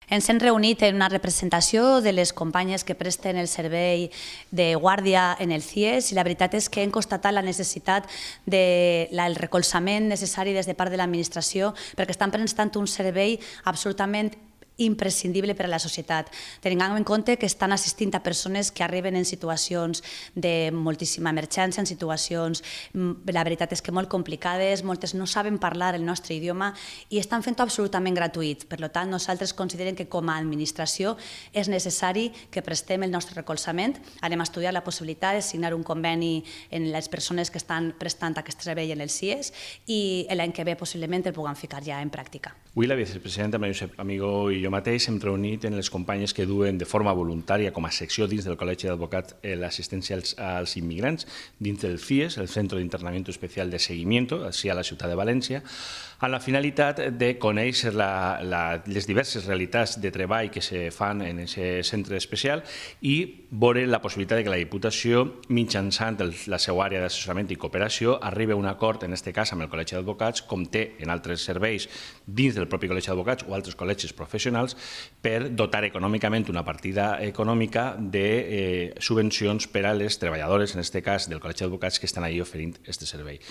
Ens hem reunit en una representació de les companyes que presten el servei de guàrdia en el CIES i la veritat és que hem constatat la necessitat del recolzament necessari des de part de l'administració perquè estan prestant un servei absolutament imprescindible per a la societat, tenint en compte que estan assistint a persones que arriben en situacions de moltíssima emergència, en situacions, la veritat és que molt complicades, moltes no saben parlar el nostre idioma i estan fent-ho absolutament gratuït. Per tant, nosaltres considerem que com a administració és necessari que prestem el nostre recolzament. Anem a estudiar la possibilitat de signar un conveni en les persones que estan prestant aquest servei en el CIES i l'any que ve possiblement el puguem ficar ja en pràctica. Avui la vicepresidenta Maria Josep Amigó i jo mateix hem reunit en les companyes que duen de forma voluntària com a secció dins del Col·legi d'Advocats l'assistència als immigrants dins del CIES, el Centro de Internamiento Especial de Seguimiento, així a la ciutat de València, amb la finalitat de conèixer les diverses realitats de treball que se fan en aquest centre especial i veure la possibilitat que la Diputació, mitjançant la seva àrea d'assessorament i cooperació, arribi a un acord, en aquest cas amb el Col·legi d'Advocats, com té en altres serveis dins del propi Col·legi d'Advocats o altres col·legis professionals, per dotar econòmicament una partida econòmica de subvencions per a les treballadores, en aquest cas del Col·legi d'Advocats, que estan allà oferint aquest servei.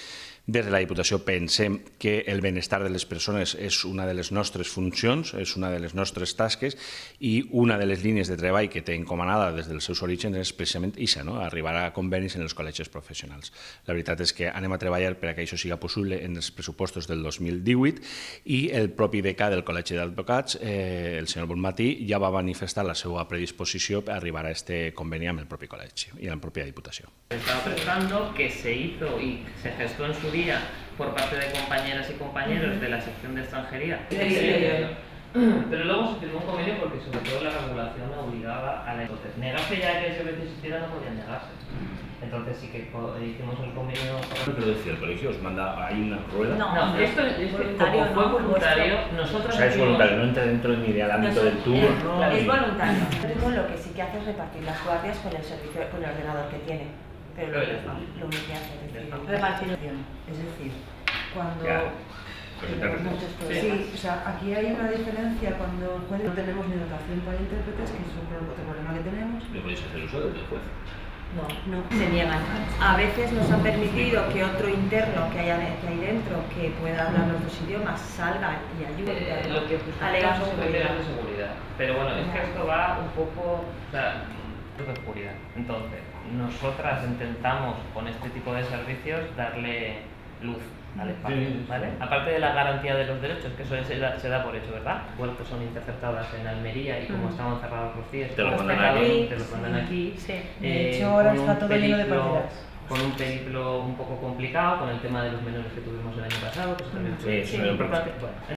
Des de la Diputació pensem que el benestar de les persones és una de les nostres funcions, és una de les nostres tasques i una de les línies de treball que té encomanada des dels seus orígens és precisament això, arribar a convenis en els col·legis professionals. La veritat és que anem a treballar perquè això sigui possible en els pressupostos del 2018 i el propi decà del Col·legi d'Advocats, el senyor Bonmatí, ja va manifestar la seva predisposició per arribar a aquest conveni amb el propi col·legi i amb la pròpia Diputació. Estaba pensando que se hizo y se gestó en su día por parte de compañeras y compañeros de la sección de extranjería. Pero luego se firmó un convenio porque sobre todo la regulación obligaba a la... Entonces, negarse ya que el servicio existiera no podían negarse. Entonces sí que hicimos el convenio... Pero decía, el colegio os manda ahí una rueda. No, esto es como fue voluntario, nosotros... O sea, es voluntario, no entra dentro ni del ámbito del tour. Es voluntario. Lo que sí que hace es repartir las guardias con el servicio, con el ordenador que tiene. Pero lo único que hace es repartir. Es decir, cuando... Sí, o sea, aquí hay una diferencia cuando el juez no tenemos ni dotación para intérpretes, que es otro problema que tenemos. ¿Le podéis hacer uso del juez? No, se niegan. A veces nos han permitido que otro interno que hay dentro, que pueda hablar los dos idiomas, salga y ayude. Lo que justificamos son criterios de seguridad. Pero bueno, es que esto va un poco... O sea, de seguridad. Entonces, nosotras intentamos con este tipo de servicios darle luz al espacio, ¿vale? Aparte de la garantía de los derechos, que eso se da por hecho, ¿verdad? Puertos son interceptadas en Almería y como estaban cerrados los CIES, te lo ponen aquí. Sí. De hecho, ahora está todo lleno de partidas. Con un periplo un poco complicado, con el tema de los menores que tuvimos el año pasado, que eso también fue importante. Bueno,